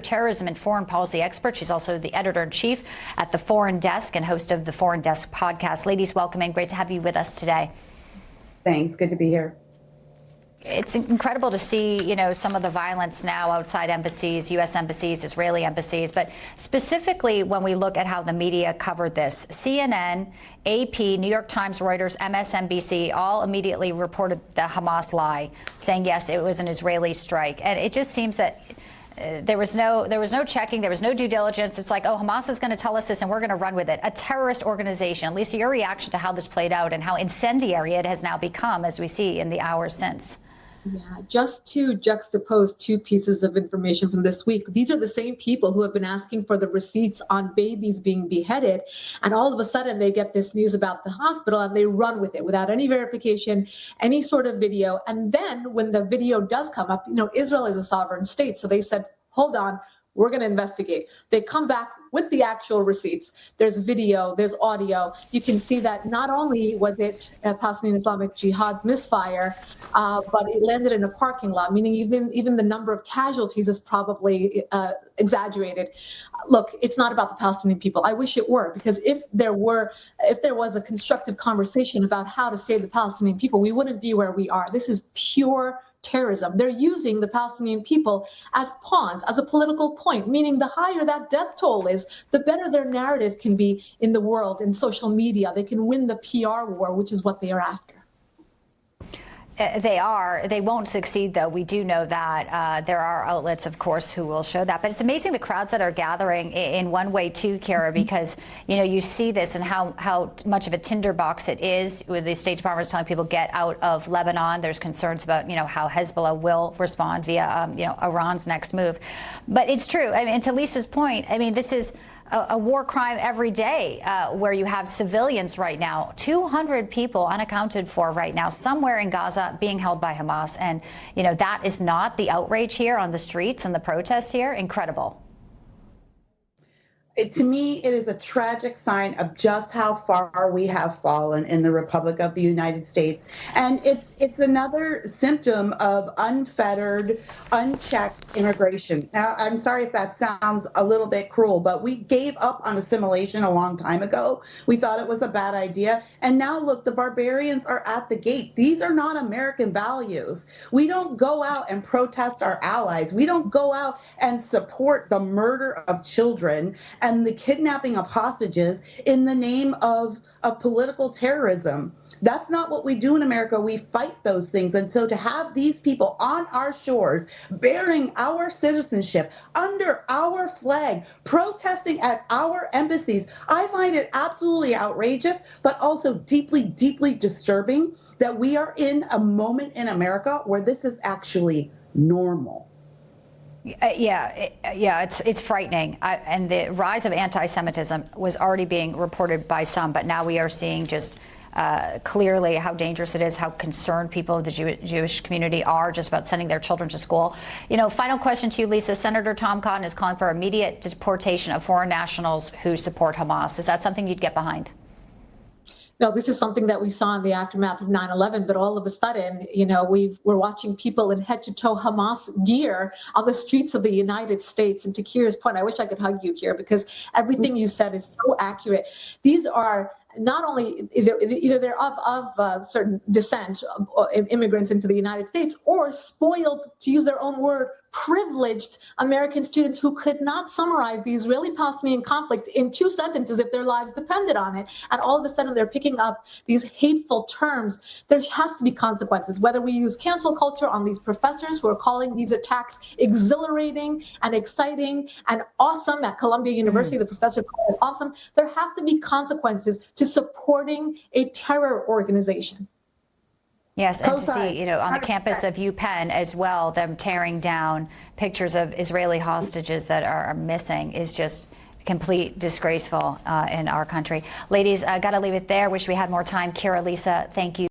terrorism and foreign policy expert. She's also the editor-in-chief at the Foreign Desk and host of the Foreign Desk podcast. Ladies, welcome in. Great to have you with us today. Thanks. Good to be here. It's incredible to see, some of the violence now outside embassies, U.S. embassies, Israeli embassies. But specifically, when we look at how the media covered this, CNN, AP, New York Times, Reuters, MSNBC all immediately reported the Hamas lie, saying, yes, it was an Israeli strike. And it just seems that there was no checking. There was no due diligence. It's like, oh, Hamas is going to tell us this and we're going to run with it. A terrorist organization. Lisa, your reaction to how this played out and how incendiary it has now become, as we see in the hours since. Yeah, just to juxtapose two pieces of information from this week, these are the same people who have been asking for the receipts on babies being beheaded. And all of a sudden they get this news about the hospital and they run with it without any verification, any sort of video. And then when the video does come up, Israel is a sovereign state. So they said, hold on, we're going to investigate. They come back with the actual receipts. There's video, there's audio. You can see that not only was it Palestinian Islamic Jihad's misfire, but it landed in a parking lot, meaning even the number of casualties is probably exaggerated. Look, it's not about the Palestinian people. I wish it were, because if there was a constructive conversation about how to save the Palestinian people, we wouldn't be where we are. This is pure terrorism. They're using the Palestinian people as pawns, as a political point, meaning the higher that death toll is, the better their narrative can be in the world, in social media. They can win the PR war, which is what they are after. They won't succeed, though. We do know that. There are outlets, of course, who will show that. But it's amazing the crowds that are gathering in one way, too, Kara, because, you see this and how much of a tinderbox it is. With the State Department is telling people get out of Lebanon. There's concerns about, how Hezbollah will respond via, Iran's next move. But it's true. And to Lisa's point, this is a war crime every day, where you have civilians right now, 200 people unaccounted for right now, somewhere in Gaza being held by Hamas. And, that is not the outrage here on the streets and the protests here. Incredible. To me, it is a tragic sign of just how far we have fallen in the Republic of the United States. And it's another symptom of unfettered, unchecked immigration. Now, I'm sorry if that sounds a little bit cruel, but we gave up on assimilation a long time ago. We thought it was a bad idea. And now, look, the barbarians are at the gate. These are not American values. We don't go out and protest our allies. We don't go out and support the murder of children and the kidnapping of hostages in the name of political terrorism. That's not what we do in America. We fight those things. And so to have these people on our shores, bearing our citizenship, under our flag, protesting at our embassies, I find it absolutely outrageous, but also deeply, deeply disturbing that we are in a moment in America where this is actually normal. It's frightening. And the rise of anti-Semitism was already being reported by some, but now we are seeing just clearly how dangerous it is, how concerned people of the Jewish community are just about sending their children to school. Final question to you, Lisa. Senator Tom Cotton is calling for immediate deportation of foreign nationals who support Hamas. Is that something you'd get behind? No, this is something that we saw in the aftermath of 9/11, but all of a sudden, we're watching people in head-to-toe Hamas gear on the streets of the United States. And to Kira's point, I wish I could hug you, Kira, because everything you said is so accurate. These are not only either they're of certain descent, immigrants into the United States, or spoiled, to use their own word, privileged American students who could not summarize the Israeli-Palestinian conflict in 2 sentences if their lives depended on it. And all of a sudden they're picking up these hateful terms. There has to be consequences, whether we use cancel culture on these professors who are calling these attacks exhilarating and exciting and awesome. At Columbia University, the professor called it awesome. There have to be consequences to supporting a terror organization. Yes, and to see, on the campus of UPenn as well, them tearing down pictures of Israeli hostages that are missing is just complete disgraceful in our country. Ladies, got to leave it there. Wish we had more time. Kira, Lisa, thank you.